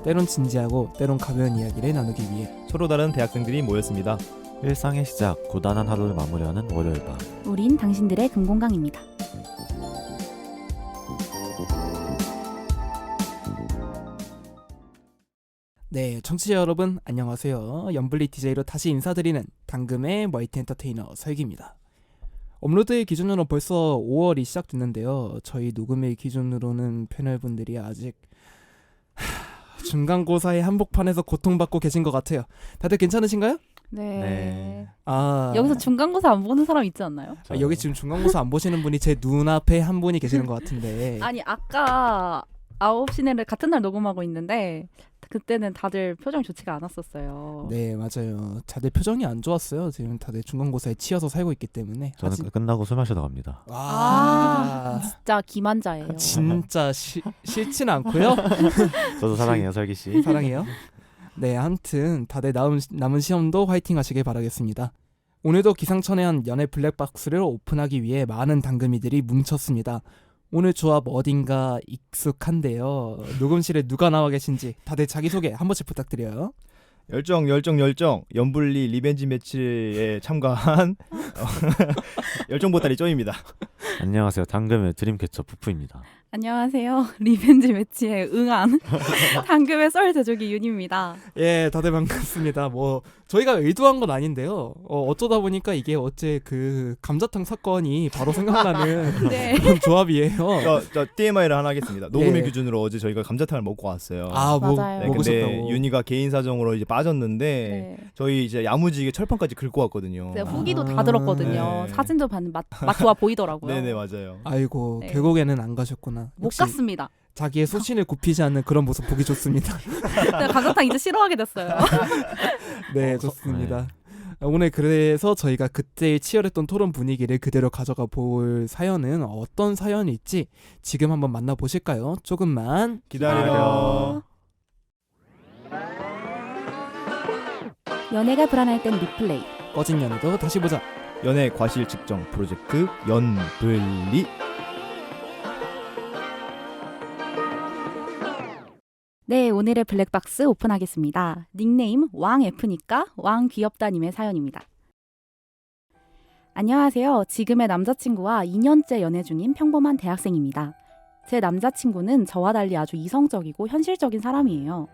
때론 진지하고 때론 가벼운 이야기를 나누기 위해 서로 다른 대학생들이 모였습니다. 일상의 시작, 고단한 하루를 마무리하는 월요일 밤. 우린 당신들의 금공강입니다. 네, 청취자 여러분 안녕하세요. 연블리 DJ로 다시 인사드리는 당금의 멀티 엔터테이너 설기입니다. 업로드의 기준으로 벌써 5월이 시작됐는데요. 저희 녹음의 기준으로는 패널분들이 아직 중간고사의 한복판에서 고통받고 계신 것 같아요. 다들 괜찮으신가요? 네. 아, 여기서 중간고사 안 보는 사람 있지 않나요? 여기 지금 중간고사 안 보시는 분이 제 눈앞에 한 분이 계시는 것 같은데. 아니 아까 9시 내를 같은 날 녹음하고 있는데 그때는 다들 표정이 좋지가 않았었어요. 네, 맞아요. 다들 표정이 안 좋았어요. 지금 다들 중간고사에 치여서 살고 있기 때문에. 저는 끝나고 술 마시러 갑니다. 진짜 기만자예요. 진짜 싫지는 않고요. 저도 사랑해요, 설기씨. 사랑해요. 네, 아무튼 다들 남은 시험도 화이팅 하시길 바라겠습니다. 오늘도 기상천외한 연애 블랙박스를 오픈하기 위해 많은 당금이들이 뭉쳤습니다. 오늘 조합 어딘가 익숙한데요. 녹음실에 누가 나와 계신지 다들 자기소개 한 번씩 부탁드려요. 열정 연불리 리벤지 매치에 참가한 열정보따리 쪼입니다. 안녕하세요, 당금의 드림캐쳐 푸푸입니다. 안녕하세요. 리벤지 매치에 응한 당금의 썰 제조기 윤입니다. 예, 다들 반갑습니다. 뭐 저희가 의도한 건 아닌데요. 어쩌다 보니까 이게 어째 그 감자탕 사건이 바로 생각나는 네. 그런 조합이에요. 저 TMI를 하나 하겠습니다. 녹음의 예. 기준으로 어제 저희가 감자탕을 먹고 왔어요. 맞아요. 네, 먹으셨다고. 근데 윤희가 개인 사정으로 이제 빠졌는데 네. 저희 이제 야무지게 철판까지 긁고 왔거든요. 네, 후기도 다 들었거든요. 네. 사진도 봤는데 맛 좋아 보이더라고요. 네네 맞아요. 아이고, 네. 결국에는 안 가셨구나. 못 역시 갔습니다. 자기의 소신을 굽히지 않는 그런 모습 보기 좋습니다. 네, 감자탕 이제 싫어하게 됐어요. 네, 좋습니다. 오늘 그래서 저희가 그때 치열했던 토론 분위기를 그대로 가져가 볼 사연은 어떤 사연일지 지금 한번 만나보실까요? 조금만 기다려. 연애가 불안할 땐 리플레이. 꺼진 연애도 다시 보자. 연애 과실 측정 프로젝트 연불리. 네, 오늘의 블랙박스 오픈하겠습니다. 닉네임 왕F니까 왕귀엽다님의 사연입니다. 안녕하세요. 지금의 남자친구와 2년째 연애 중인 평범한 대학생입니다. 제 남자친구는 저와 달리 아주 이성적이고 현실적인 사람이에요.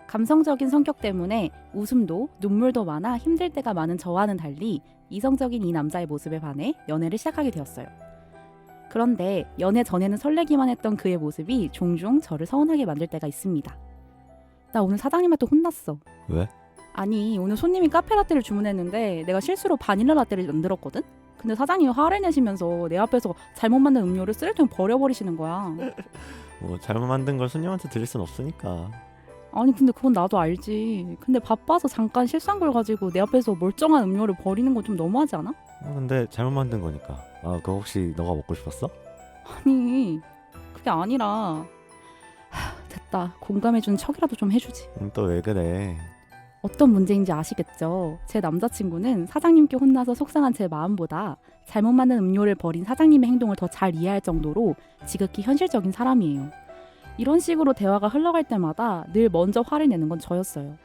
감성적인 성격 때문에 웃음도 눈물도 많아 힘들 때가 많은 저와는 달리 이성적인 이 남자의 모습에 반해 연애를 시작하게 되었어요. 그런데 연애 전에는 설레기만 했던 그의 모습이 종종 저를 서운하게 만들 때가 있습니다. 나 오늘 사장님한테 혼났어. 왜? 아니 오늘 손님이 카페라떼를 주문했는데 내가 실수로 바닐라 라떼를 만들었거든? 근데 사장님이 화를 내시면서 내 앞에서 잘못 만든 음료를 쓰레기통에 버려버리시는 거야. 뭐 잘못 만든 걸 손님한테 드릴 순 없으니까. 아니 근데 그건 나도 알지. 근데 바빠서 잠깐 실수한 걸 가지고 내 앞에서 멀쩡한 음료를 버리는 건 좀 너무하지 않아? 근데 잘못 만든 거니까. 그거 혹시 너가 먹고 싶었어? 아니 그게 아니라 됐다. 공감해주는 척이라도 좀 해주지. 또 왜 그래? 어떤 문제인지 아시겠죠? 제 남자친구는 사장님께 혼나서 속상한 제 마음보다 잘못 만든 음료를 버린 사장님의 행동을 더 잘 이해할 정도로 지극히 현실적인 사람이에요. 이런 식으로 대화가 흘러갈 때마다 늘 먼저 화를 내는 건 저였어요.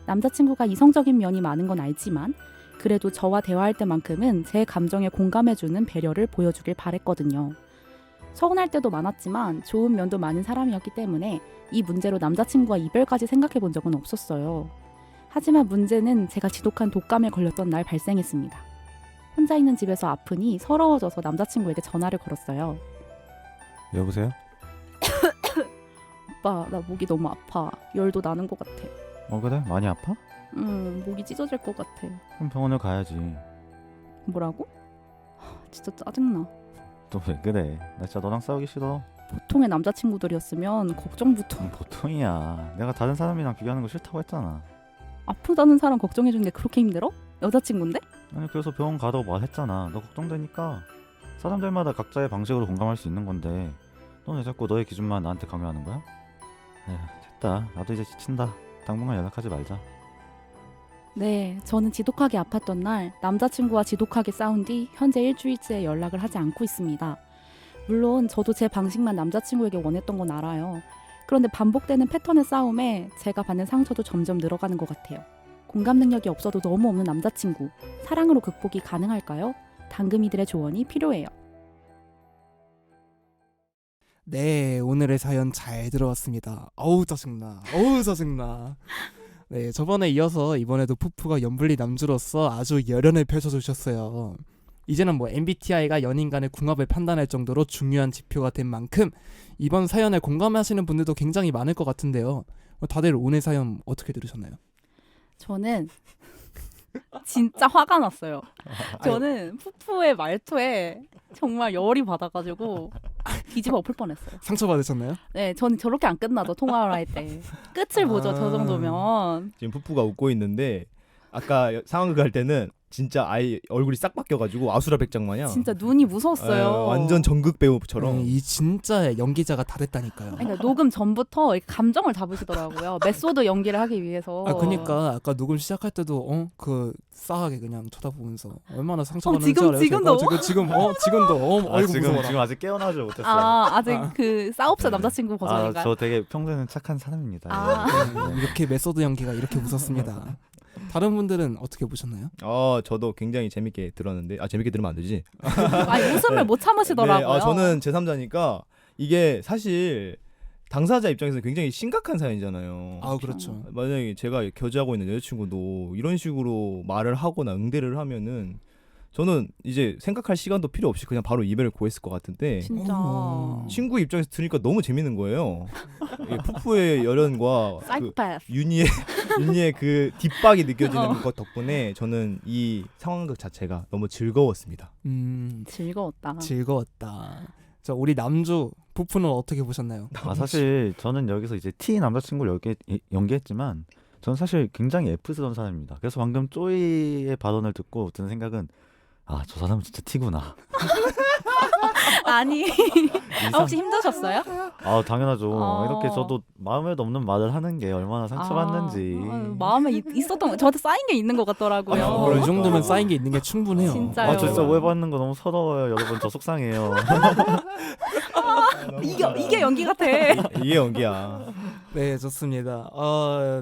남자친구가 이성적인 면이 많은 건 알지만 그래도 저와 대화할 때만큼은 제 감정에 공감해주는 배려를 보여주길 바랬거든요. 서운할 때도 많았지만 좋은 면도 많은 사람이었기 때문에 이 문제로 남자친구와 이별까지 생각해 본 적은 없었어요. 하지만 문제는 제가 지독한 독감에 걸렸던 날 발생했습니다. 혼자 있는 집에서 아프니 서러워져서 남자친구에게 전화를 걸었어요. 여보세요? 오빠, 나 목이 너무 아파. 열도 나는 것 같아. 그래? 많이 아파? 목이 찢어질 것 같아. 그럼 병원을 가야지. 뭐라고? 진짜 짜증나. 또 왜 그래? 나 진짜 너랑 싸우기 싫어. 보통의 남자친구들이었으면 걱정부터. 보통이야. 내가 다른 사람이랑 비교하는 거 싫다고 했잖아. 아프다는 사람 걱정해주는 게 그렇게 힘들어? 여자친구인데? 아니 그래서 병원 가라고 말했잖아. 너 걱정되니까. 사람들마다 각자의 방식으로 공감할 수 있는 건데 넌 왜 자꾸 너의 기준만 나한테 강요하는 거야? 에휴, 됐다. 나도 이제 지친다. 당분간 연락하지 말자. 네, 저는 지독하게 아팠던 날 남자친구와 지독하게 싸운 뒤 현재 일주일째 연락을 하지 않고 있습니다. 물론 저도 제 방식만 남자친구에게 원했던 건 알아요. 그런데 반복되는 패턴의 싸움에 제가 받는 상처도 점점 늘어가는 것 같아요. 공감 능력이 없어도 너무 없는 남자친구. 사랑으로 극복이 가능할까요? 당금이들의 조언이 필요해요. 네, 오늘의 사연 잘 들어왔습니다. 어우 짜증나. 어우 짜증나. 네, 저번에 이어서 이번에도 푸푸가 연불리 남주로서 아주 열연을 펼쳐주셨어요. 이제는 뭐 MBTI가 연인 간의 궁합을 판단할 정도로 중요한 지표가 된 만큼 이번 사연에 공감하시는 분들도 굉장히 많을 것 같은데요. 다들 오늘 사연 어떻게 들으셨나요? 저는 진짜 화가 났어요. 저는 푸푸의 말투에 정말 열이 받아가지고 뒤집어 엎을 뻔했어요. 상처받으셨나요? 네, 저는 저렇게 안 끝나죠. 통화를 할 때. 끝을 보죠. 저 정도면. 지금 푸푸가 웃고 있는데 아까 상황극 할 때는 진짜 아예 얼굴이 싹 바뀌어가지고 아수라백작 마냥 진짜 눈이 무서웠어요. 완전 전극 배우처럼. 이 진짜 연기자가 다 됐다니까요. 그러니까 녹음 전부터 이렇게 감정을 잡으시더라고요. 메소드 연기를 하기 위해서. 그러니까 아까 녹음 시작할 때도 그 싸하게 그냥 쳐다보면서 얼마나 상처받는지 지금- 알아요? 지금도? 지금도 아이고 지금 무서워라. 지금 아직 깨어나지 못했어요. 아직 그 싸움새 남자친구 버전인가요? 저 되게 평소에는 착한 사람입니다. 이렇게 메소드 연기가 이렇게 무섭습니다. 다른 분들은 어떻게 보셨나요? 저도 굉장히 재밌게 들었는데 재밌게 들으면 안 되지. 아니, 웃음을 못 참으시더라고요. 네, 저는 제3자니까 이게 사실 당사자 입장에서는 굉장히 심각한 사연이잖아요. 그렇죠. 만약에 제가 교제하고 있는 여자친구도 이런 식으로 말을 하거나 응대를 하면은 저는 이제 생각할 시간도 필요 없이 그냥 바로 이별을 고했을 것 같은데 진짜. 친구 입장에서 들으니까 너무 재밌는 거예요. 이 푸푸의 열연과 그 사이코패스. 윤희의 그 뒷박이 느껴지는 것 덕분에 저는 이 상황극 자체가 너무 즐거웠습니다. 즐거웠다. 즐거웠다. 저 우리 남주 부푸는 어떻게 보셨나요? 사실 저는 여기서 이제 T 남자친구를 연기했지만 저는 사실 굉장히 F스러운 사람입니다. 그래서 방금 쪼이의 발언을 듣고 드는 생각은 저 사람은 진짜 T구나. 아니. 혹시 힘드셨어요? 당연하죠. 이렇게 저도 마음에도 없는 말을 하는 게 얼마나 상처받는지. 마음에 있었던 저한테 쌓인 게 있는 것 같더라고요. 이 정도면 쌓인 게 있는 게 충분해요. 진짜요. 저 진짜 오해받는 거 너무 서러워요. 여러분 저 속상해요. 이게 연기 같아. 이게 연기야. 네, 좋습니다.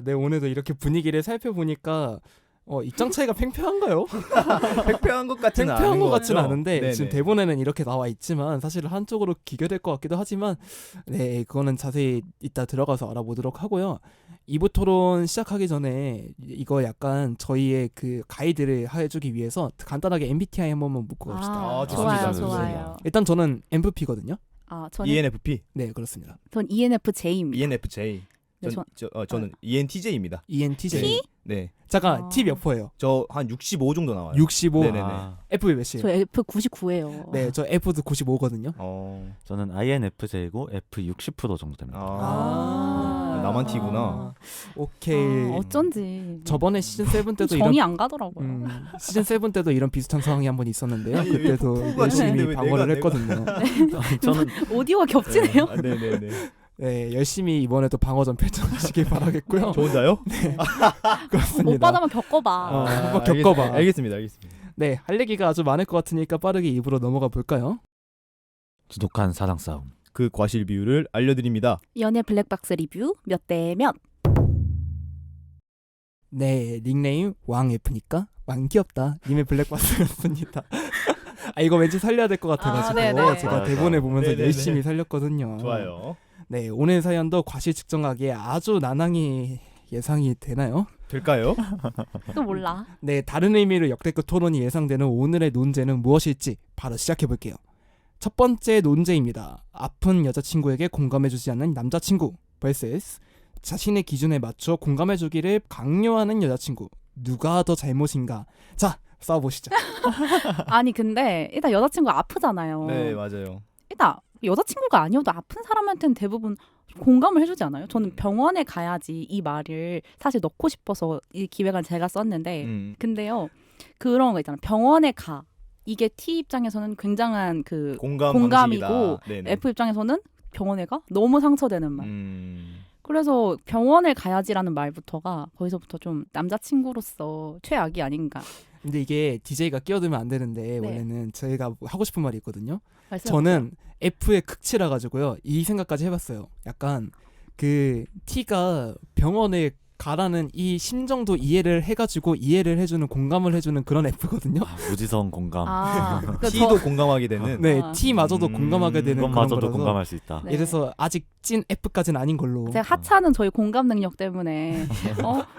네, 오늘도 이렇게 분위기를 살펴보니까 입장 차이가 팽팽한가요? 팽팽한 것 같지는 않은 팽팽한 것 것 같지는 같죠? 않은데 네네. 지금 대본에는 이렇게 나와 있지만 사실 한쪽으로 기결될 것 같기도 하지만 네, 그거는 자세히 이따 들어가서 알아보도록 하고요. 2부 토론 시작하기 전에 이거 약간 저희의 그 가이드를 해주기 위해서 간단하게 MBTI 한 번만 묻고 갑시다. 좋아요, 좋습니다. 좋아요. 일단 저는 MVP거든요. 저는 ENFP, 네, 그렇습니다. 전 ENFJ입니다. ENFJ. 네, 저는 ENTJ입니다. ENTJ. 네, 잠깐, T 몇 퍼예요? 저 한 65 정도 나와요. 65. 네네네. F 몇이에요? 저 F99예요. 네, 저 F도 95거든요. 저는 INFJ고 F60% 정도 됩니다. 나만 T구나. 오케이. 어쩐지 저번에 시즌 7 때도 정이 이런 안 가더라고요. 시즌 7 때도 이런 비슷한 상황이 한 번 있었는데요. 아니, 그때도 푸푸가 열심히 있는데 왜 방어를 내가- 했거든요. 저는 오디오가 겹치네요. 네네네. 네, 열심히 이번에도 방어전 펼쳐주시길 바라겠고요. 저 혼자요? 그렇습니다. 오빠도 한번 겪어봐. 한번 겪어봐. 알겠습니다. 네, 할 얘기가 아주 많을 것 같으니까 빠르게 입으로 넘어가 볼까요? 지독한 사랑 싸움. 그 과실 비율을 알려드립니다. 연애 블랙박스 리뷰 몇 대 몇. 네, 닉네임 왕F니까 왕귀엽다 님의 블랙박스였습니다. 이거 왠지 살려야 될 것 같아가지고 네네. 제가 좋아요, 대본에 좋아요. 보면서 네네네. 열심히 살렸거든요. 좋아요. 네, 오늘 사연도 과실 측정하기에 아주 난항이 예상이 되나요? 될까요? 또 몰라. 네, 다른 의미로 역대급 토론이 예상되는 오늘의 논제는 무엇일지 바로 시작해 볼게요. 첫 번째 논제입니다. 아픈 여자친구에게 공감해주지 않는 남자친구 vs 자신의 기준에 맞춰 공감해주기를 강요하는 여자친구. 누가 더 잘못인가? 자, 싸워보시죠. 아니 근데 일단 여자친구가 아프잖아요. 네, 맞아요. 일단 여자친구가 아니어도 아픈 사람한테는 대부분 공감을 해주지 않아요? 저는 병원에 가야지 이 말을 사실 넣고 싶어서 이 기획안 제가 썼는데 근데요 그런 거 있잖아요. 병원에 가. 이게 T 입장에서는 굉장한 그 공감이고 방식이다. 네네. F 입장에서는 병원에 가? 너무 상처되는 말. 음. 그래서 병원을 가야지라는 말부터가 거기서부터 좀 남자친구로서 최악이 아닌가. 근데 이게 DJ가 끼어들면 안 되는데 네. 원래는 저희가 하고 싶은 말이 있거든요. 말씀해보세요. 저는 F의 극치라 가지고요. 이 생각까지 해봤어요. 약간 그 T가 병원에 가라는 이 심정도 이해를 해가지고 이해를 해주는 공감을 해주는 그런 F거든요. 아, 무지성 공감. T도 공감하게 되는. 네, 아. T마저도 공감하게 되는 그런 그것마저도 거라서. 공감할 수 있다. 네. 이래서 아직 찐 F까지는 아닌 걸로. 제가 하찮은 저희 공감 능력 때문에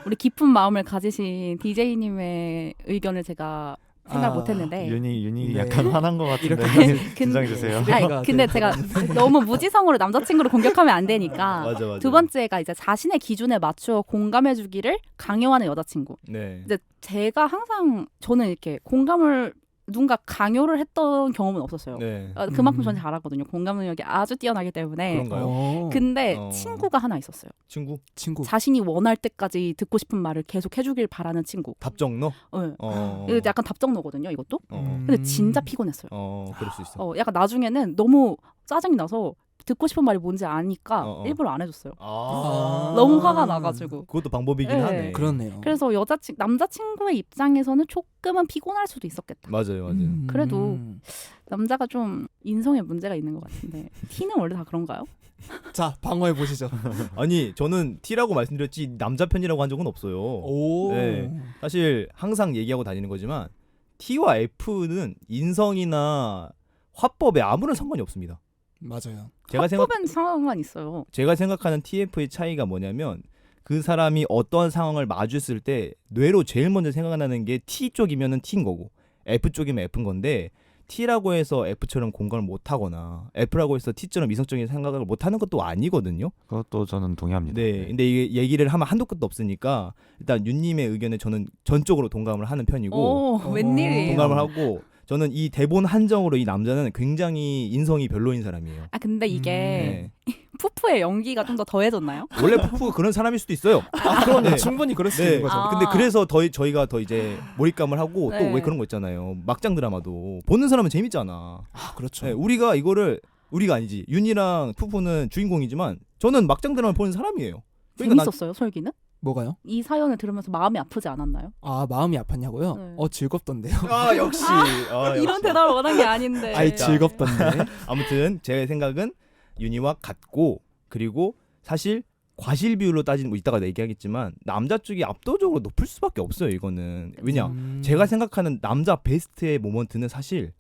우리 깊은 마음을 가지신 DJ님의 의견을 제가 생각 아, 못했는데 윤이 네. 약간 화난 것 같은데 이렇게 긴장해 주세요. 쓰레기가 근데 돼. 제가 너무 무지성으로 남자친구를 공격하면 안 되니까 맞아. 두 번째가 이제 자신의 기준에 맞추어 공감해주기를 강요하는 여자친구. 네. 이제 제가 항상 저는 이렇게 공감을 누군가 강요를 했던 경험은 없었어요. 네. 그만큼 저는 잘하거든요. 공감 능력이 아주 뛰어나기 때문에. 그런가요? 근데 어. 친구가 하나 있었어요. 친구 자신이 원할 때까지 듣고 싶은 말을 계속 해주길 바라는 친구. 답정너. 네. 어. 이거 약간 답정너거든요. 이것도. 어. 근데 진짜 피곤했어요. 그럴 수 있어. 약간 나중에는 너무 짜증이 나서 듣고 싶은 말이 뭔지 아니까 어. 일부러 안 해줬어요. 아. 너무 화가 나가지고. 그것도 방법이긴 네. 하네. 그렇네요. 그래서 남자친구의 입장에서는 조금은 피곤할 수도 있었겠다. 맞아요. 그래도 남자가 좀 인성에 문제가 있는 것 같은데 T는 원래 다 그런가요? 자, 방어해 보시죠. 아니 저는 T라고 말씀드렸지 남자 편이라고 한 적은 없어요. 오. 네. 사실 항상 얘기하고 다니는 거지만 T와 F는 인성이나 화법에 아무런 상관이 없습니다. 맞아요. 합법은 상황만 있어요. 제가 생각하는 TF의 차이가 뭐냐면 그 사람이 어떤 상황을 마주했을 때 뇌로 제일 먼저 생각나는 게 T 쪽이면은 T인 거고 F 쪽이면 F인 건데 T라고 해서 F처럼 공감을 못하거나 F라고 해서 T처럼 이성적인 생각을 못하는 것도 아니거든요. 그것도 저는 동의합니다. 네, 근데 이게 얘기를 하면 한도 끝도 없으니까 일단 윤님의 의견에 저는 전적으로 동감을 하는 편이고 웬일이에요? 동감을 하고 저는 이 대본 한정으로 이 남자는 굉장히 인성이 별로인 사람이에요. 근데 이게 네. 푸푸의 연기가 좀 더 더해졌나요? 원래 푸푸가 그런 사람일 수도 있어요. 그러네. 네. 충분히 그럴 수 네. 있는 거죠. 근데 그래서 저희가 더 이제 몰입감을 하고 네. 또 왜 그런 거 있잖아요. 막장 드라마도 보는 사람은 재밌잖아. 그렇죠. 네, 우리가 아니지. 윤이랑 푸푸는 주인공이지만 저는 막장 드라마 보는 사람이에요. 그러니까 재밌었어요, 설기는? 뭐가요? 이 사연을 들으면서 마음이 아프지 않았나요? 마음이 아팠냐고요? 네. 즐겁던데요. 역시. 이런 대답을 원한 게 아닌데. 아이, 즐겁던데. 아무튼 제 생각은 윤희와 같고 그리고 사실 과실 비율로 따지는 거 이따가 얘기하겠지만 남자 쪽이 압도적으로 높을 수밖에 없어요. 이거는 왜냐 제가 생각하는 남자 베스트의 모먼트는 사실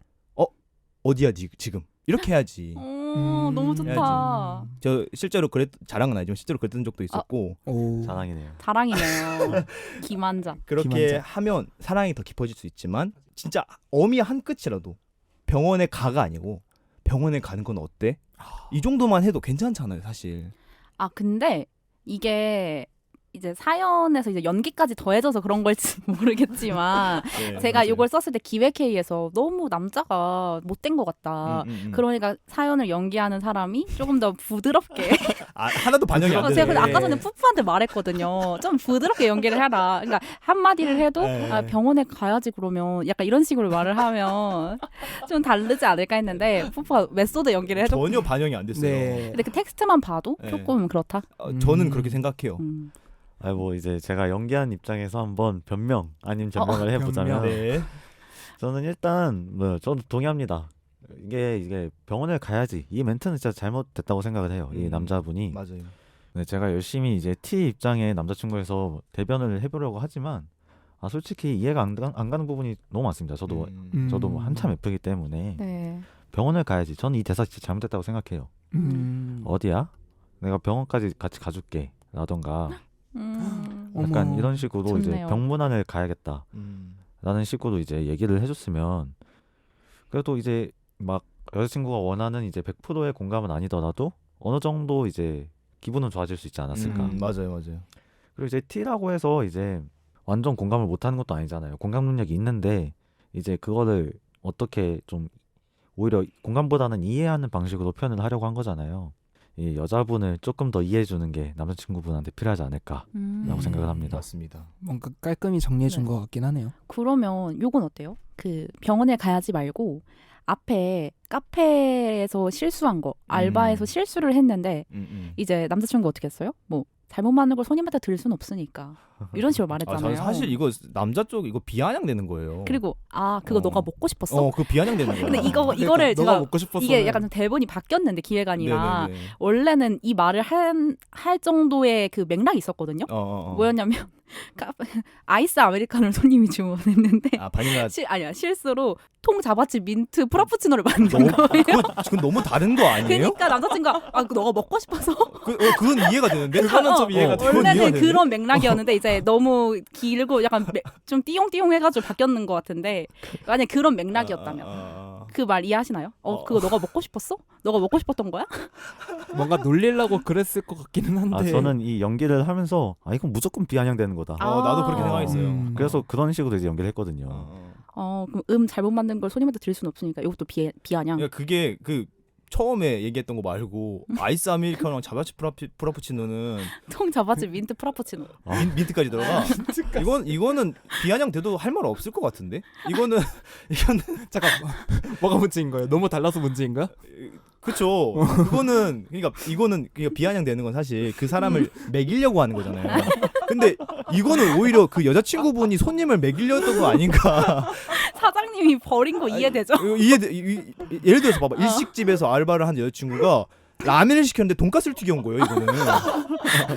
어디야 지금 이렇게 해야지. 너무 좋다. 저 실제로 자랑은 아니지만 실제로 그랬던 적도 있었고 오. 자랑이네요. 자랑이네요. 기만자. 그렇게 기만자. 하면 사랑이 더 깊어질 수 있지만 진짜 어미 한 끗이라도 병원에 가가 아니고 병원에 가는 건 어때? 이 정도만 해도 괜찮잖아요, 사실. 근데 이게 이제 사연에서 이제 연기까지 더해져서 그런 걸지 모르겠지만 네, 제가 맞아요. 이걸 썼을 때 기획회의에서 너무 남자가 못된 것 같다. 그러니까 사연을 연기하는 사람이 조금 더 부드럽게 하나도 반영이 안 되네. 제가 근데 아까 전에 푸푸한테 말했거든요. 좀 부드럽게 연기를 해라. 그러니까 한마디를 해도 네. 병원에 가야지 그러면 약간 이런 식으로 말을 하면 좀 다르지 않을까 했는데 푸푸가 메소드 연기를 해줬고 전혀 반영이 안 됐어요. 네. 근데 그 텍스트만 봐도 네. 조금 그렇다. 저는 그렇게 생각해요. 뭐 이제 제가 연기한 입장에서 한번 변명 아닌 변명을 해보자면 변명. 네. 저는 일단 저도 동의합니다. 이게 병원에 가야지 이 멘트는 진짜 잘못됐다고 생각을 해요. 이 남자분이. 맞아요. 네, 제가 열심히 이제 T 입장의 남자친구에서 대변을 해보려고 하지만 솔직히 이해가 안 가는 부분이 너무 많습니다. 저도 뭐 한참 F이기 때문에 네. 병원을 가야지. 저는 이 대사 진짜 잘못됐다고 생각해요. 어디야? 내가 병원까지 같이 가줄게. 라던가 약간 어머, 이런 식으로 이제 좋네요. 병문안을 가야겠다. 라는 식으로 이제 얘기를 해줬으면 그래도 이제 막 여자친구가 원하는 이제 100%의 공감은 아니더라도 어느 정도 이제 기분은 좋아질 수 있지 않았을까. 맞아요. 그리고 이제 T라고 해서 이제 완전 공감을 못하는 것도 아니잖아요. 공감 능력이 있는데 이제 그거를 어떻게 좀 오히려 공감보다는 이해하는 방식으로 표현을 하려고 한 거잖아요. 이 여자분을 조금 더 이해해주는 게 남자친구분한테 필요하지 않을까라고 생각을 합니다. 맞습니다. 뭔가 깔끔히 정리해 준 네. 것 같긴 하네요. 그러면 요건 어때요? 그 병원에 가야지 말고 앞에 카페에서 실수한 거 알바에서 실수를 했는데 이제 남자친구 어떻게 했어요? 뭐 잘못 맞는 걸 손님한테 드릴 수는 없으니까 이런 식으로 말했잖아요. 저는 사실 이거 남자 쪽 이거 비아냥되는 거예요. 그리고 그거 너가 먹고 싶었어? 그 비아냥되는 거예요. 근데 이거를 그러니까 너가 제가 먹고 싶었어. 이게 약간 좀 대본이 바뀌었는데 기획안이랑 네네네. 원래는 이 말을 할 정도의 그 맥락이 있었거든요. 뭐였냐면 아이스 아메리카노를 손님이 주문했는데 바닐라 실수로 통 자바치 민트 프라푸치노를 만든 거예요. 그건 너무 다른 거 아니에요? 그러니까 남자친구가 그거 너가 먹고 싶어서 그건 이해가 되는데. 그거는 좀 이해가 돼. 그건 이해가 원래는 되는데? 그런 맥락이었는데 이제 너무 길고 약간 좀 띠용띠용 해가지고 바뀌었는 것 같은데 만약 그런 맥락이었다면 그 말 이해하시나요? 그거 너가 먹고 싶었어? 너가 먹고 싶었던 거야? 뭔가 놀리려고 그랬을 것 같기는 한데. 저는 이 연기를 하면서 이건 무조건 비아냥되는 거다. 나도 그렇게 생각했어요. 그래서 그런 식으로 이제 연기를 했거든요. 그럼 잘못 만든 걸 손님한테 드릴 수는 없으니까 이것도 비아냥. 그러니까 그게 처음에 얘기했던 거 말고 아이스 아메리카노랑 자바치 프라푸치노는 통 자바치 민트 프라푸치노. 민트까지 들어가. 이거는 비아냥 돼도 할 말 없을 것 같은데. 이거는 잠깐 뭐가 문제인 거예요? 너무 달라서 문제인 거야? 그렇죠. 이거는 비아냥 되는 건 사실 그 사람을 먹이려고 하는 거잖아요. 근데 이거는 오히려 그 여자친구분이 손님을 먹이려던 거 아닌가. 사장님이 버린 거 이해되죠? 예를 들어서 봐봐. 일식집에서 알바를 한 여자친구가 라면을 시켰는데 돈가스를 튀겨온 거예요.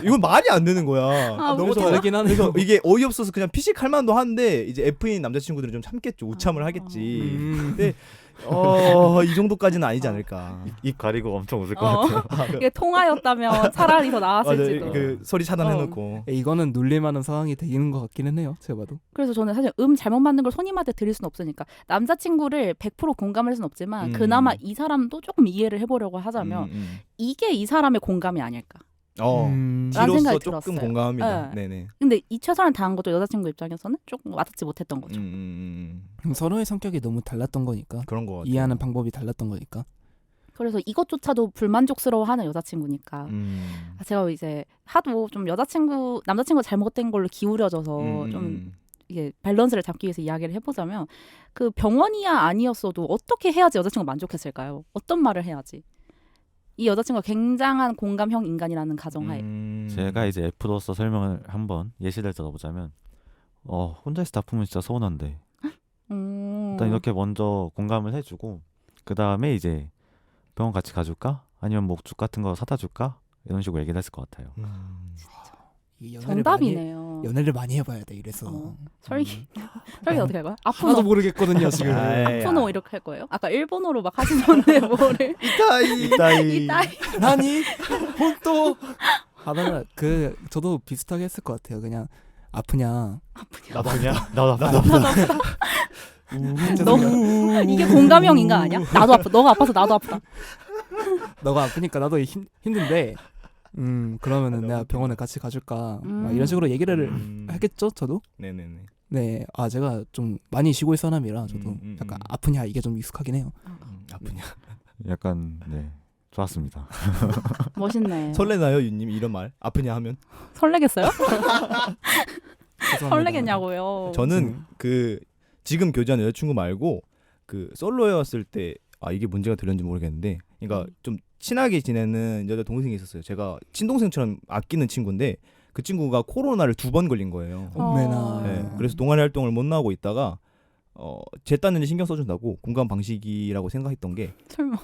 이건 말이 안 되는 거야. 너무 그래서 다르긴 하네요. 그래서 이게 어이없어서 그냥 피식할 만도 한데 이제 F인 남자친구들은 좀 참겠죠. 우참을 하겠지. 근데 이 정도까지는 아니지 않을까. 입 가리고 엄청 웃을 것 같아요. 이게 통화였다면 차라리 더 나았을지도. 그 소리 차단해놓고. 이거는 놀릴만한 상황이 되는 것 같기는 해요. 제가 봐도. 그래서 저는 사실 잘못 맞는 걸 손님한테 드릴 수는 없으니까 남자친구를 100% 공감할 수는 없지만 그나마 이 사람도 조금 이해를 해보려고 하자면 이게 이 사람의 공감이 아닐까. 라는 생각이 생각이 조금 들었어요. 공감합니다. 네네. 근데 이 최선을 다한 것도 여자친구 입장에서는 조금 와닿지 못했던 거죠. 서로의 성격이 너무 달랐던 거니까. 그런 거 같아요. 이해하는 방법이 달랐던 거니까. 그래서 이것조차도 불만족스러워하는 여자친구니까 제가 이제 하도 좀 남자친구 잘못된 걸로 기울여져서 좀 이게 밸런스를 잡기 위해서 이야기를 해보자면 그 병원이야 아니었어도 어떻게 해야지 여자친구가 만족했을까요? 어떤 말을 해야지? 이 여자친구가 굉장한 공감형 인간이라는 가정하에 제가 이제 F로서 설명을 한번 예시를 들어보자면 혼자 있을 때 아프면 진짜 서운한데 일단 이렇게 먼저 공감을 해주고 그 다음에 이제 병원 같이 가줄까? 아니면 뭐 죽 같은 거 사다 줄까? 이런 식으로 얘기를 했을 것 같아요. 정답이네요. 연애를 많이 해봐야 돼. 이래서. 설기 어떻게 할 거야? 하나도 아프노 모르겠거든요 지금. 아프노 이렇게 할 거예요? 아까 일본어로 막 하시던데 뭐를 이따이. 나니 혼또 하다가 저도 비슷하게 했을 것 같아요. 그냥 아프냐. 나도 아프냐? 나도 아프다. 이게 공감형 인간 아니야? 나도 아파. 너가 아파서 나도 아프다. 너가 아프니까 나도 힘든데 그러면은 내가 병원에 같이 가줄까 막 이런 식으로 얘기를 하겠죠 저도. 네네네. 네, 제가 좀 많이 쉬고 있는 사람이라 저도 약간 아프냐 이게 좀 익숙하긴 해요. 아프냐. 약간 좋았습니다. 멋있네. 설레나요, 윤님 이런 말? 아프냐 하면? 설레겠어요? 죄송합니다. 설레겠냐고요. 저는 지금 교제하는 여자친구 말고 솔로였을 때 이게 문제가 되는지 모르겠는데, 그러니까 좀 친하게 지내는 여자 동생이 있었어요. 제가 친동생처럼 아끼는 친구인데 그 친구가 코로나를 2번 걸린 거예요. 엄매나. 네, 그래서 동아리 활동을 못 나오고 있다가 제 딴에는 신경 써준다고 공감 방식이라고 생각했던 게 설마.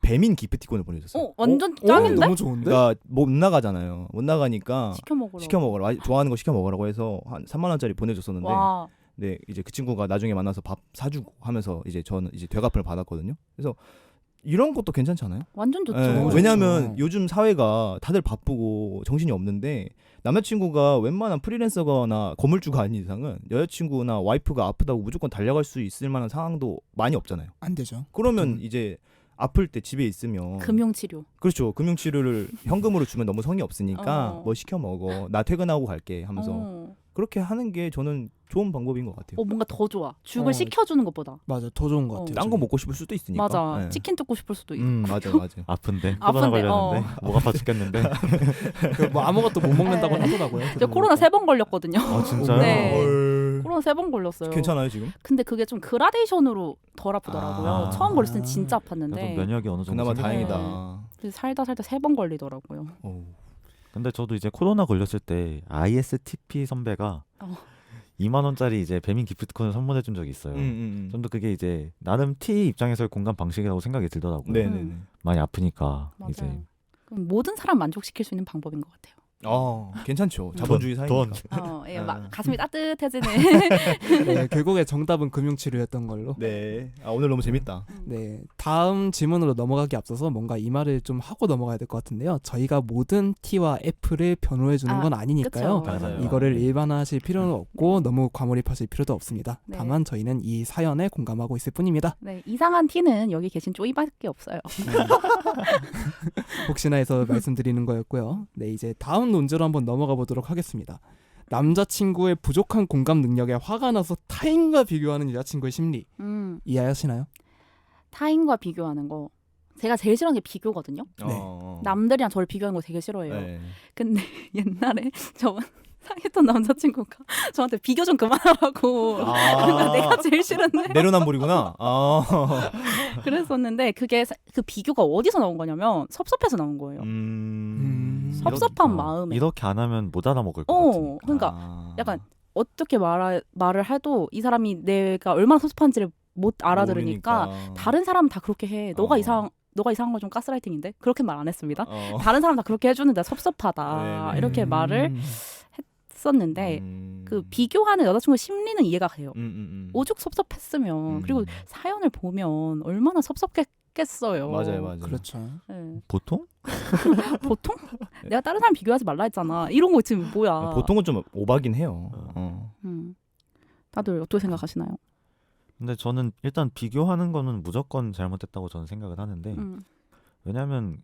배민 기프티콘을 보내줬어요. 완전 짱인데? 너무 좋은데? 그러니까 못 나가잖아요. 못 나가니까 시켜 먹으라고. 좋아하는 거 시켜 먹으라고 해서 한 3만 원짜리 보내줬었는데, 와. 네, 이제 그 친구가 나중에 만나서 밥 사주고 하면서 이제 저는 이제 되갚을 받았거든요. 그래서 이런 것도 괜찮잖아요. 완전 좋죠. 네, 왜냐하면 요즘 사회가 다들 바쁘고 정신이 없는데 남자친구가 웬만한 프리랜서거나 건물주가 아닌 이상은 여자친구나 와이프가 아프다고 무조건 달려갈 수 있을 만한 상황도 많이 없잖아요. 안 되죠. 그러면 이제 아플 때 집에 있으면 금융치료. 그렇죠. 금융치료를 현금으로 주면 너무 성의 없으니까 뭐 시켜 먹어. 나 퇴근하고 갈게 하면서 그렇게 하는 게 저는 좋은 방법인 것 같아요. 뭔가 더 좋아. 죽을 시켜주는 것보다. 맞아, 더 좋은 것 같아요. 딴 거 먹고 싶을 수도 있으니까. 맞아. 네. 치킨 뜯고 싶을 수도 있고. 맞아. 아픈데 코로나 걸렸는데 목 아파 죽겠는데. 뭐 아무것도 못 먹는다고 네. 하더라고요. 저 코로나 3번 걸렸거든요. 진짜요? 네. 헐. 코로나 3번 걸렸어요. 괜찮아요 지금? 근데 그게 좀 그라데이션으로 덜 아프더라고요. 처음 걸렸을 땐 진짜 그래도 아팠는데. 면역이 어느 정도 그나마 생겼구나. 다행이다. 그래서 살다 3번 걸리더라고요. 어우. 근데 저도 이제 코로나 걸렸을 때 ISTP 선배가 어. 2만 원짜리 이제 배민 기프트콘을 선물해 준 적이 있어요. 좀 더 그게 이제 나름 T 입장에서의 공감 방식이라고 생각이 들더라고요. 네네네. 많이 아프니까 맞아요. 이제 그럼 모든 사람 만족시킬 수 있는 방법인 것 같아요. 괜찮죠. 자본주의 사회니까. 예, 아. 막 가슴이 따뜻해지는. 네, 결국에 정답은 금융치료였던 걸로. 네. 오늘 너무 재밌다. 네, 다음 질문으로 넘어가기 앞서서 뭔가 이 말을 좀 하고 넘어가야 될 것 같은데요. 저희가 모든 T와 F를 변호해 주는 건 아니니까요. 그쵸. 맞아요. 이거를 일반화하실 필요는 없고 너무 과몰입하실 필요도 없습니다. 네. 다만 저희는 이 사연에 공감하고 있을 뿐입니다. 네, 이상한 T는 여기 계신 쪼이밖에 없어요. 혹시나 해서 말씀드리는 거였고요. 네, 이제 다음 논제로 한번 넘어가 보도록 하겠습니다. 남자친구의 부족한 공감 능력에 화가 나서 타인과 비교하는 여자친구의 심리 이해하시나요? 타인과 비교하는 거. 제가 제일 싫어하는 게 비교거든요. 네. 남들이랑 저를 비교하는 거 되게 싫어해요. 네. 근데 옛날에 저 사귀었던 남자친구가 저한테 비교 좀 그만하라고 내가 제일 싫은데 내로남불이구나. 그랬었는데 그게 그 비교가 어디서 나온 거냐면 섭섭해서 나온 거예요. 섭섭한 마음에. 이렇게 안 하면 못 알아먹을 것 같으니까. 그러니까 약간 어떻게 말을 해도 이 사람이 내가 얼마나 섭섭한지를 못 알아들으니까 모르니까. 다른 사람은 다 그렇게 해. 너가 이상한 거 좀 가스라이팅인데? 그렇게 말 안 했습니다. 어. 다른 사람 다 그렇게 해주는데 섭섭하다. 네네. 이렇게 말을 했었는데 그 비교하는 여자친구 심리는 이해가 돼요. 오죽 섭섭했으면 그리고 사연을 보면 얼마나 섭섭했겠어요. 맞아요. 그렇죠. 네. 보통? 보통? 내가 다른 사람 비교하지 말라 했잖아. 이런 거 지금 뭐야. 보통은 좀 오바긴 해요. 다들 어떻게 생각하시나요? 근데 저는 일단 비교하는 거는 무조건 잘못됐다고 저는 생각을 하는데 왜냐하면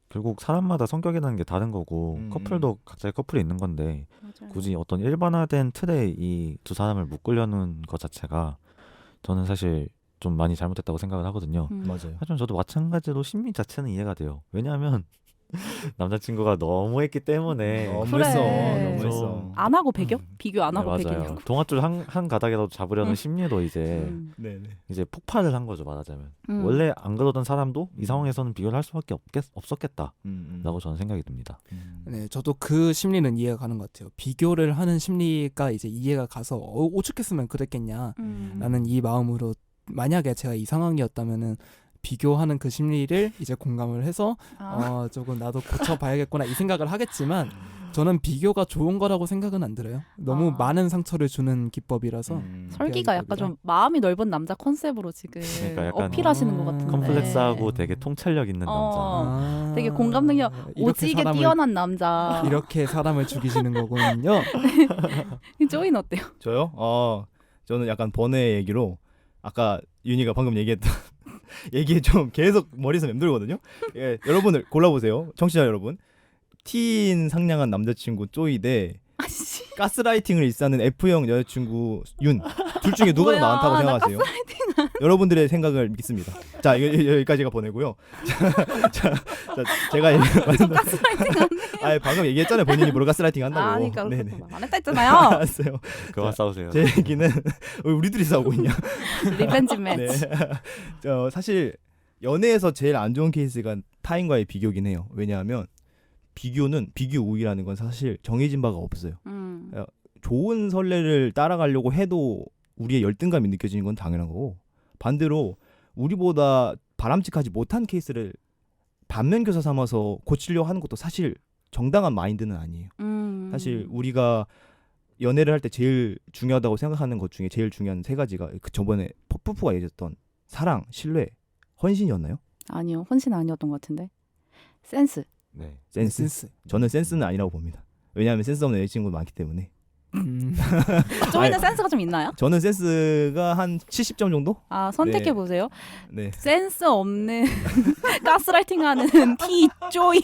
결국 사람마다 성격이라는 게 다른 거고 커플도 각자의 커플이 있는 건데 맞아요. 굳이 어떤 일반화된 틀에 이 두 사람을 묶으려는 것 자체가 저는 사실 좀 많이 잘못됐다고 생각을 하거든요. 맞아요. 하지만 저도 마찬가지로 심리 자체는 이해가 돼요. 왜냐하면 남자친구가 너무했기 때문에 너무했어. 안 하고 비교 안 하고 네, 맞아요. 배기냐고. 동아줄 한 가닥이라도 잡으려는 심리로 이제 네네. 이제 폭발을 한 거죠, 말하자면. 원래 안 그러던 사람도 이 상황에서는 비교를 할 수밖에 없었겠다라고 저는 생각이 듭니다. 네, 저도 그 심리는 이해가 가는 것 같아요. 비교를 하는 심리가 이제 이해가 가서 오죽했으면 그랬겠냐라는 이 마음으로 만약에 제가 이 상황이었다면은 비교하는 그 심리를 이제 공감을 해서 조금 나도 고쳐봐야겠구나 이 생각을 하겠지만 저는 비교가 좋은 거라고 생각은 안 들어요. 너무 많은 상처를 주는 기법이라서 설기가 약간 좀 마음이 넓은 남자 컨셉으로 지금 그러니까 약간 어필하시는 것 같은데. 컴플렉스하고 되게 통찰력 있는 남자. 되게 공감 능력 오지게 뛰어난 남자. 이렇게 사람을 죽이시는 거군요. 조인 어때요? 저요? 저는 약간 번외 얘기로 아까 윤희가 방금 얘기했던 얘기에 좀 계속 머리에서 맴돌거든요. 예, 여러분을 골라보세요. 청취자 여러분. T인 상냥한 남자친구 쪼이 대 가스라이팅을 일삼는 F형 여자친구 윤. 둘 중에 누가 더 뭐야, 나한다고 나 생각하세요? 여러분들의 생각을 믿습니다. 자, 여기까지가 보내고요. 자, 제가 방금 얘기했잖아요. 본인이 뭐로 가스라이팅 한다고. 아니까 네네. 안 했다 했잖아요. 알았어요. 그와 싸우세요. 제 얘기는 왜 우리들이 싸우고 있냐? 리벤지 매치. 사실 연애에서 제일 안 좋은 케이스가 타인과의 비교긴 해요. 왜냐하면 비교 우위라는 건 사실 정해진 바가 없어요. 좋은 선례를 따라가려고 해도 우리의 열등감이 느껴지는 건 당연한 거고 반대로 우리보다 바람직하지 못한 케이스를 반면교사 삼아서 고치려고 하는 것도 사실 정당한 마인드는 아니에요. 사실 우리가 연애를 할 때 제일 중요하다고 생각하는 것 중에 제일 중요한 세 가지가 그 저번에 푸푸가 얘기했던 사랑, 신뢰, 헌신이었나요? 아니요. 헌신 아니었던 것 같은데. 센스. 네. 센스. 저는 센스는 아니라고 봅니다. 왜냐하면 센스 없는 여자친구가 많기 때문에. 쪼이는 센스가 좀 있나요? 저는 센스가 한 70점 정도? 선택해 보세요. 네. 센스 없는 가스라이팅하는 T 쪼이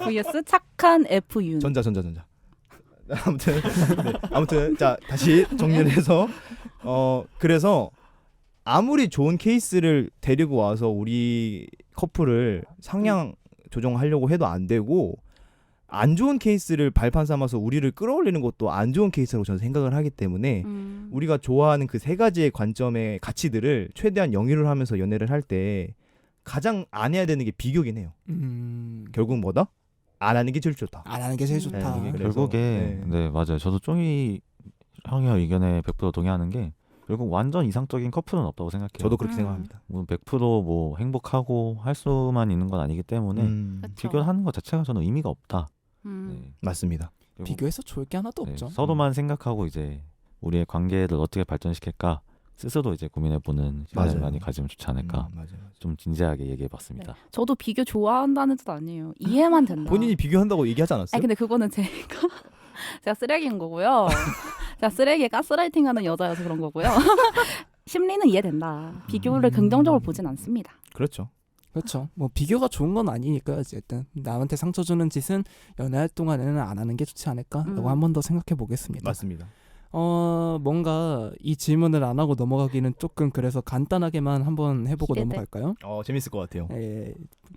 vs 착한 F 윤. 전자. 아무튼 자 다시 정리를 해서 그래서 아무리 좋은 케이스를 데리고 와서 우리 커플을 상향 조정하려고 해도 안 되고 안 좋은 케이스를 발판 삼아서 우리를 끌어올리는 것도 안 좋은 케이스라고 저는 생각을 하기 때문에 우리가 좋아하는 그 세 가지의 관점의 가치들을 최대한 영위를 하면서 연애를 할 때 가장 안 해야 되는 게 비교긴 해요. 결국 뭐다? 안 하는 게 제일 좋다. 안 하는 게 제일 좋다. 네, 그래서, 결국에 네 맞아요. 저도 쫑이 형의 의견에 100% 동의하는 게 결국 완전 이상적인 커플은 없다고 생각해요. 저도 그렇게 음. 생각합니다. 뭐 100%뭐 행복하고 할 수만 있는 건 아니기 때문에 그쵸. 비교하는 것 자체가 저는 의미가 없다. 음. 네. 맞습니다. 결국 비교해서 좋을 게 하나도 네, 없죠. 서로만 생각하고 이제 우리의 관계를 어떻게 발전시킬까 스스로 이제 고민해보는 시간을 맞아요. 많이 가지면 좋지 않을까. 맞아요. 좀 진지하게 얘기해봤습니다. 저도 비교 좋아한다는 뜻 아니에요. 이해만 된다. 본인이 비교한다고 얘기하지 않았어요? 아니 근데 그거는 제가 쓰레기인 거고요. 제가 쓰레기에 가스라이팅하는 여자여서 그런 거고요. 심리는 이해된다. 비교를 긍정적으로 보진 않습니다. 그렇죠. 그렇죠. 뭐 비교가 좋은 건 아니니까 어쨌든 남한테 상처 주는 짓은 연애할 동안에는 안 하는 게 좋지 않을까라고 한 번 더 생각해 보겠습니다. 맞습니다. 뭔가 이 질문을 안 하고 넘어가기는 조금 그래서 간단하게만 한번 해보고 기대돼. 넘어갈까요? 재밌을 것 같아요. 예,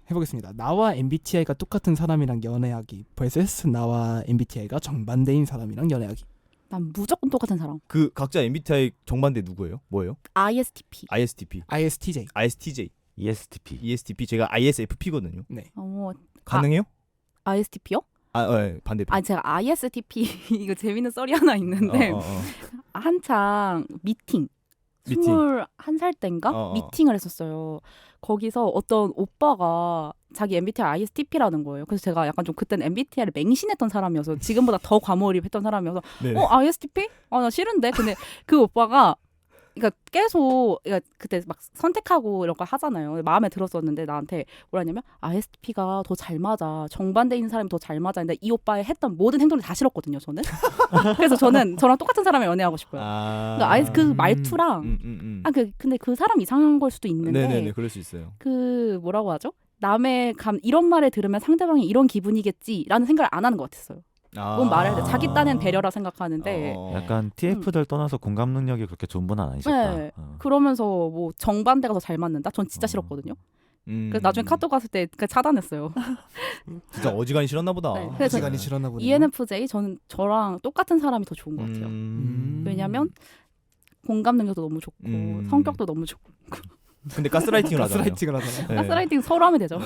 해보겠습니다. 나와 MBTI가 똑같은 사람이랑 연애하기 vs 나와 MBTI가 정반대인 사람이랑 연애하기. 난 무조건 똑같은 사람. 그 각자 MBTI 정반대 누구예요? 뭐예요? ISTP. ISTP, ISTJ. ISTJ, ESTP. ESTP. 제가 ISFP거든요. 네. 가능해요? ISTP요? 반대편. 아니 제가 ISTP 이거 재밌는 썰이 하나 있는데 한창 미팅. 미팅. 21살 땐가 미팅을 했었어요. 거기서 어떤 오빠가 자기 MBTI ISTP라는 거예요. 그래서 제가 약간 좀 그때는 MBTI를 맹신했던 사람이어서 지금보다 더 과몰입했던 사람이어서 네. ISTP? 나 싫은데. 근데 그 오빠가 그러니까 계속 그때 막 선택하고 이런 거 하잖아요. 마음에 들었었는데 나한테 뭐라냐면 ISTP가 더 잘 맞아. 정반대인 사람이 더 잘 맞아. 근데 이 오빠의 했던 모든 행동이 다 싫었거든요. 저는. 그래서 저는 저랑 똑같은 사람을 연애하고 싶어요. 그러니까 그 말투랑 근데 그 사람 이상한 걸 수도 있는데 네네네, 그럴 수 있어요. 그 뭐라고 하죠? 남의 이런 말을 들으면 상대방이 이런 기분이겠지라는 생각을 안 하는 것 같았어요. 뭔 말을 해도 자기 딴엔 배려라 생각하는데 약간 TF들 떠나서 공감 능력이 그렇게 좋은 분은 아니셨다. 네. 그러면서 뭐 정반대가 더 잘 맞는다? 전 진짜 싫었거든요. 그래서 나중에 카톡 갔을 때 차단했어요. 진짜 어지간히 싫었나 보다. 네, 그래서 시간이 싫었나 보네요. ENFJ 저랑 똑같은 사람이 더 좋은 것 같아요. 왜냐면 공감 능력도 너무 좋고 성격도 너무 좋고 근데 가스라이팅을 하잖아요. 가스라이팅을 하잖아요. 네. 가스라이팅 서로 하면 되죠. 네.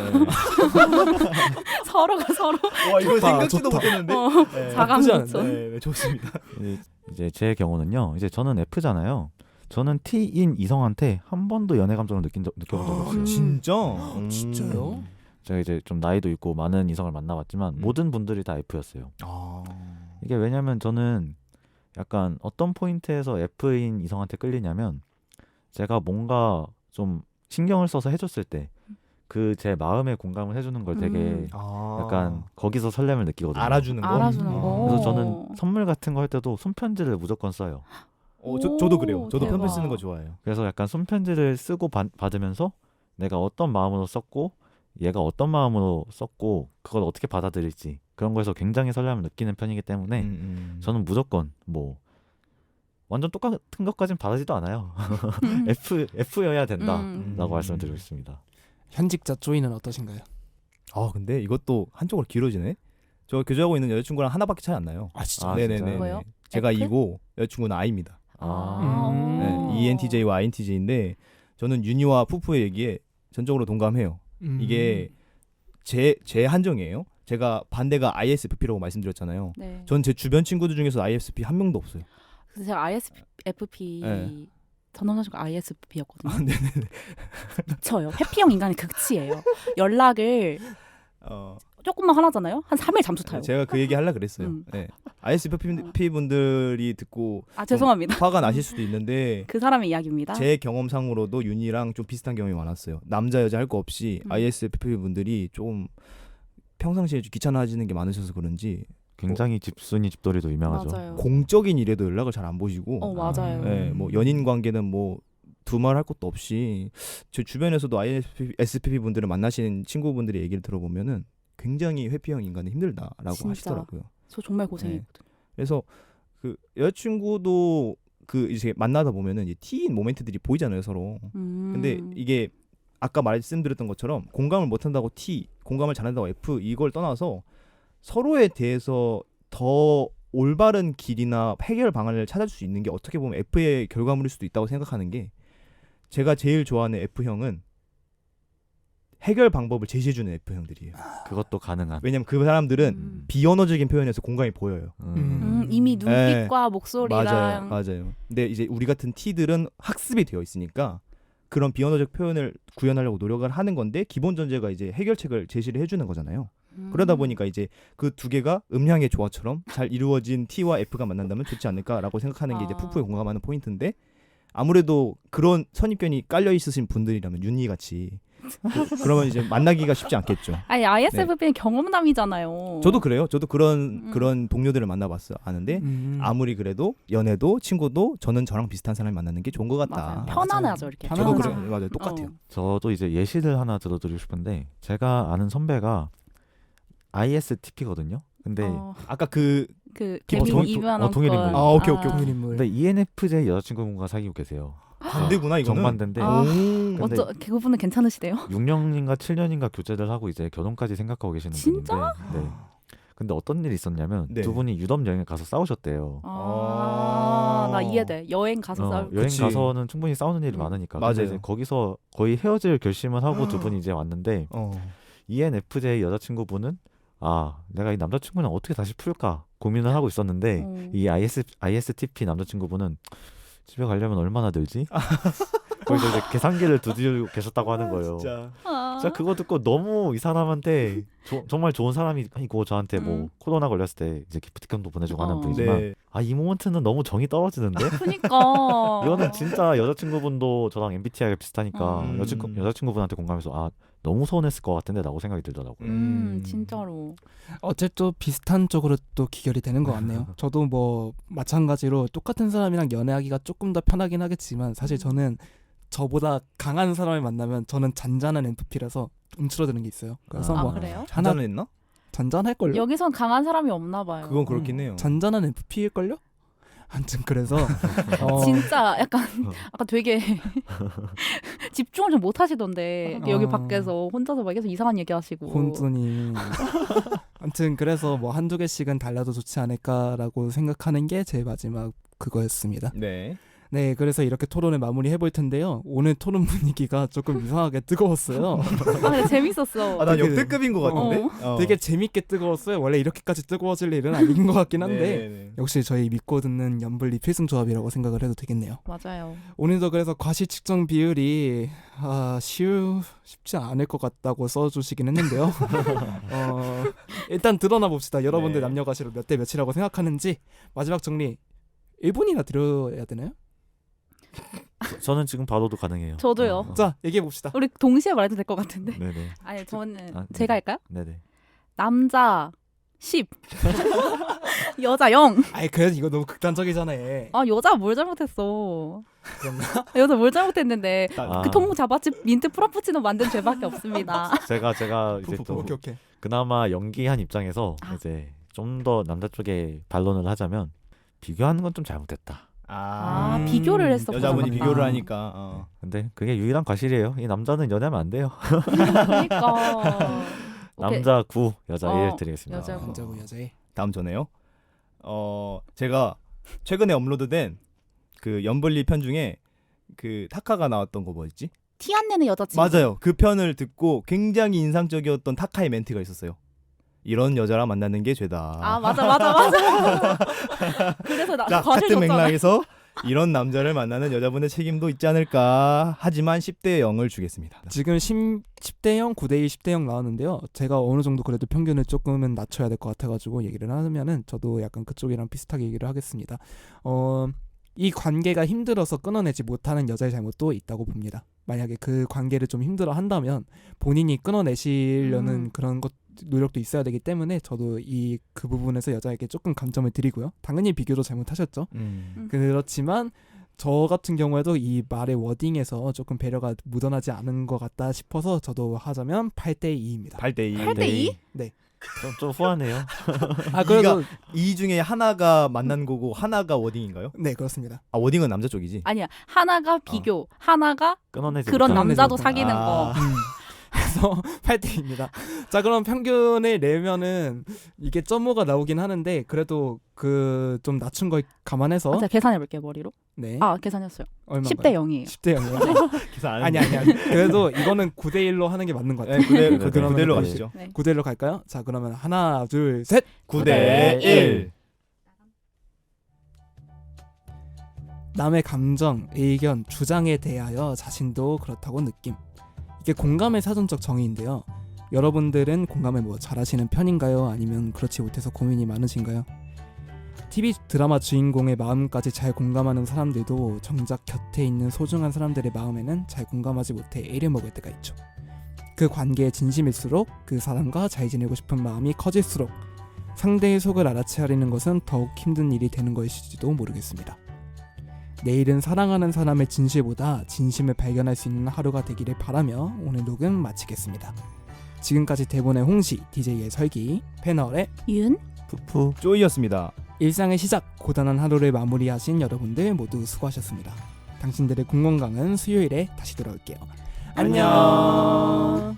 서로가 서로 와, 이거 좋다, 생각지도 좋다. 못했는데. 네. 자강 나쁘지 부처. 않은데? 네, 좋습니다. 이제 제 경우는요. 이제 저는 F잖아요. 저는 T인 이성한테 한 번도 연애 감정을 느껴본 적이 없어요. 진짜? 진짜요? 제가 이제 좀 나이도 있고 많은 이성을 만나봤지만 모든 분들이 다 F였어요. 이게 왜냐면 저는 약간 어떤 포인트에서 F인 이성한테 끌리냐면 제가 뭔가 좀 신경을 써서 해줬을 때 그 제 마음에 공감을 해주는 걸 되게 약간 거기서 설렘을 느끼거든요. 알아주는 거. 알아주는 거. 그래서 저는 선물 같은 거 할 때도 손편지를 무조건 써요. 저도 그래요. 저도 대박. 편지 쓰는 거 좋아해요. 그래서 약간 손편지를 쓰고 받으면서 내가 어떤 마음으로 썼고 얘가 어떤 마음으로 썼고 그걸 어떻게 받아들일지 그런 거에서 굉장히 설렘을 느끼는 편이기 때문에 저는 무조건 뭐 완전 똑같은 것까진 바라지도 않아요. F여야 된다라고 말씀을 드리고 있습니다. 현직자 쪼이는 어떠신가요? 근데 이것도 한쪽으로 길어지네. 저 교제하고 있는 여자친구랑 하나밖에 차이 안 나요. 진짜? 아, 네네네. 진짜요? 뭐요? 제가 F? E고 여자친구는 I입니다. 음. ENTJ와 INTJ인데 저는 윤희와 푸푸의 얘기에 전적으로 동감해요. 이게 제 한정이에요. 제가 반대가 ISFP라고 말씀드렸잖아요. 네. 전 제 주변 친구들 중에서 ISFP 한 명도 없어요. 그래서 제가 ISFP 네. 전 남자친구가 ISFP였거든요. 네네네. 미쳐요. 회피형 인간의 극치예요. 연락을 조금만 화나잖아요. 한 3일 잠수 타요. 제가 그 얘기 하려고 그랬어요. 음. 네. ISFP 분들이 듣고 죄송합니다. 화가 나실 수도 있는데 그 사람의 이야기입니다. 제 경험상으로도 윤희랑 좀 비슷한 경험이 많았어요. 남자 여자 할 거 없이 ISFP 분들이 좀 평상시에 좀 귀찮아지는 게 많으셔서 그런지 굉장히 집순이 집돌이도 유명하죠. 맞아요. 공적인 일에도 연락을 잘 안 보시고 맞아요. 네, 뭐 연인 관계는 뭐 두말 할 것도 없이 제 주변에서도 ISFP 분들을 만나신 친구분들의 얘기를 들어보면은 굉장히 회피형 인간은 힘들다라고 진짜. 하시더라고요. 저 정말 고생했거든요. 그래서 그 여자친구도 그 이제 만나다 보면은 이 T인 모멘트들이 보이잖아요 서로. 근데 이게 아까 말씀드렸던 것처럼 공감을 못한다고 T, 공감을 잘한다고 F 이걸 떠나서 서로에 대해서 더 올바른 길이나 해결 방안을 찾을 수 있는 게 어떻게 보면 F의 결과물일 수도 있다고 생각하는 게 제가 제일 좋아하는 F형은 해결 방법을 제시해주는 F형들이에요. 그것도 가능한. 왜냐면 그 사람들은 음. 비언어적인 표현에서 공감이 보여요. 이미 눈빛과 목소리랑 맞아요. 근데 이제 우리 같은 T들은 학습이 되어 있으니까 그런 비언어적 표현을 구현하려고 노력을 하는 건데 기본 전제가 이제 해결책을 제시를 해주는 거잖아요. 그러다 보니까 이제 그 두 개가 음향의 조화처럼 잘 이루어진 T와 F가 만난다면 좋지 않을까라고 생각하는 게 이제 푸푸에 공감하는 포인트인데 아무래도 그런 선입견이 깔려 있으신 분들이라면 윤희 같이 그러면 이제 만나기가 쉽지 않겠죠. 아니 ISFP는 경험남이잖아요. 저도 그래요. 저도 그런 동료들을 만나봤어 아는데 아무리 그래도 연애도 친구도 저는 저랑 비슷한 사람을 만나는 게 좋은 것 같다. 맞아요. 편안하죠 이렇게. 저도 편안하죠. 그래요. 맞아요. 똑같아요. 저도 이제 예시를 하나 들어드리고 싶은데 제가 아는 선배가 ISTP거든요. 근데 아까 그 개미 동- 이면한 동일 인물. 아, 오케이. 동일 인물. 근데 ENFJ 여자친구분과 사귀고 계세요. 반대구나 이거는. 정반대인데 아. 오. 근데 그분은 괜찮으시대요? 6년인가 7년인가 교제를 하고 이제 결혼까지 생각하고 계시는 진짜? 분인데 네. 근데 어떤 일이 있었냐면 네. 두 분이 유럽 여행에 가서 싸우셨대요. 나 이해돼. 여행 가서 싸울. 여행 그치. 가서는 충분히 싸우는 일이 많으니까. 맞아요. 근데 이제 거기서 거의 헤어질 결심을 하고 두 분이 이제 왔는데 ENFJ 여자친구분은 내가 이 남자친구랑 어떻게 다시 풀까 고민을 하고 있었는데 이 ISTP 남자친구분은 집에 가려면 얼마나 들지? 거기서 이제 계산기를 두드리고 계셨다고 하는 거예요. 진짜. 제가 그거 듣고 너무 이 사람한테 정말 좋은 사람이고 저한테 뭐 코로나 걸렸을 때 이제 기프티콘도 보내주고 하는 분이지만 네. 이 모먼트는 너무 정이 떨어지는데 그니까. 이거는 진짜 여자친구분도 저랑 MBTI가 비슷하니까 음. 여자친구분한테 공감해서 너무 서운했을 것 같은데 라고 생각이 들더라고요. 진짜로. 어쨌든 비슷한 쪽으로 또 기결이 되는 것 같네요. 저도 뭐 마찬가지로 똑같은 사람이랑 연애하기가 조금 더 편하긴 하겠지만 사실 저는 저보다 강한 사람을 만나면 저는 잔잔한 NFP라서 움츠러드는 게 있어요. 그래서 뭐 그래요? 하나 잔잔했나? 잔잔할걸요? 여기선 강한 사람이 없나 봐요. 그건 그렇긴 해요. 잔잔한 NFP일걸요? 아무튼 그래서 진짜 약간 되게 집중을 좀 못 하시던데 여기 밖에서 혼자서 막 계속 이상한 얘기 하시고. 혼돈이 아무튼 그래서 뭐 한두 개씩은 달라도 좋지 않을까라고 생각하는 게 제 마지막 그거였습니다. 네. 네, 그래서 이렇게 토론을 마무리해 볼 텐데요. 오늘 토론 분위기가 조금 이상하게 뜨거웠어요. 근데 재밌었어. 난 되게- 역대급인 것 같은데. 되게 재밌게 뜨거웠어요. 원래 이렇게까지 뜨거워질 일은 아닌 것 같긴 한데 네. 역시 저희 믿고 듣는 연불리 필승 조합이라고 생각을 해도 되겠네요. 맞아요. 오늘도 그래서 과시 측정 비율이 쉽지 않을 것 같다고 써주시긴 했는데요. 일단 드러나 봅시다. 여러분들 네. 남녀 과시로 몇 대 몇이라고 생각하는지 마지막 정리 1분이나 드려야 되나요? 저는 지금 봐도도 가능해요. 저도요. 자, 얘기해 봅시다. 우리 동시에 말해도 될 것 같은데. 네네. 아니 저는 네. 제가 할까요? 네네. 남자 10, 여자 0. 아이 그래도 이거 너무 극단적이잖아. 여자 뭘 잘못했어? 그런가? 여자 뭘 잘못했는데 아. 그 통 잡아집 민트 프라푸치노 만든 죄밖에 없습니다. 제가 이제 또 오케이. 그나마 연기한 입장에서 이제 좀 더 남자 쪽에 반론을 하자면 비교하는 건 좀 잘못됐다. 비교를 했었구나. 여자분이 맞다. 비교를 하니까. 근데 그게 유일한 과실이에요. 이 남자는 연애하면 안 돼요. 그러니까. 남자 9, 여자 1 드리겠습니다. 여자 9. 남자고 여자애. 다음 전에요. 제가 최근에 업로드된 그 연불리 편 중에 그 타카가 나왔던 거 뭐였지? 티 안 내는 여자친구. 맞아요. 그 편을 듣고 굉장히 인상적이었던 타카의 멘트가 있었어요. 이런 여자랑 만나는 게 죄다. 맞아. 그래서 나 자, 과실 같은 줬잖아. 맥락에서 이런 남자를 만나는 여자분의 책임도 있지 않을까. 하지만 10대 0을 주겠습니다. 지금 10대 0, 9대 2, 10대 0 나왔는데요. 제가 어느 정도 그래도 평균을 조금은 낮춰야 될 것 같아가지고 얘기를 하면은 저도 약간 그쪽이랑 비슷하게 얘기를 하겠습니다. 이 관계가 힘들어서 끊어내지 못하는 여자의 잘못도 있다고 봅니다. 만약에 그 관계를 좀 힘들어 한다면 본인이 끊어내시려는 그런 것 노력도 있어야 되기 때문에 저도 그 부분에서 여자에게 조금 감점을 드리고요. 당연히 비교도 잘못하셨죠. 그렇지만 저 같은 경우에도 이 말의 워딩에서 조금 배려가 묻어나지 않은 것 같다 싶어서 저도 하자면 8대 2입니다. 8대 2. 8대 2? 네. 좀 후하네요. 그래도 이 중에 하나가 만난 거고 하나가 워딩인가요? 네, 그렇습니다. 워딩은 남자 쪽이지. 아니야. 하나가 비교, 하나가 끊어내지 그런 못하는 남자도 못하는 사귀는 거. 그래서 8대입니다. 자, 그럼 평균을 내면은 이게 0.5가 나오긴 하는데 그래도 그 좀 낮춘 걸 감안해서 제가 계산해 볼게요, 머리로. 네. 아 계산했어요. 얼마인가요? 10대 0이에요. 10대 0이요? 계산 안 아니 했는데. 아니 아니. 그래도 이거는 9대 1로 하는 게 맞는 것 같아요. 네, 그대로 그러면 그대로 네. 가시죠. 네. 9대 1로 갈까요? 자, 그러면 하나, 둘, 셋. 9대 1. 남의 감정, 의견, 주장에 대하여 자신도 그렇다고 느낌. 이게 공감의 사전적 정의인데요. 여러분들은 공감을 뭐 잘하시는 편인가요? 아니면 그렇지 못해서 고민이 많으신가요? TV 드라마 주인공의 마음까지 잘 공감하는 사람들도 정작 곁에 있는 소중한 사람들의 마음에는 잘 공감하지 못해 애를 먹을 때가 있죠. 그 관계에 진심일수록 그 사람과 잘 지내고 싶은 마음이 커질수록 상대의 속을 알아채려는 것은 더욱 힘든 일이 되는 것일지도 모르겠습니다. 내일은 사랑하는 사람의 진실보다 진심을 발견할 수 있는 하루가 되기를 바라며 오늘 녹음 마치겠습니다. 지금까지 대본의 홍시, DJ의 설기, 패널의 윤 푸푸. 쪼이였습니다. 일상의 시작, 고단한 하루를 마무리하신 여러분들 모두 수고하셨습니다. 당신들의 궁건강은 수요일에 다시 돌아올게요. 안녕.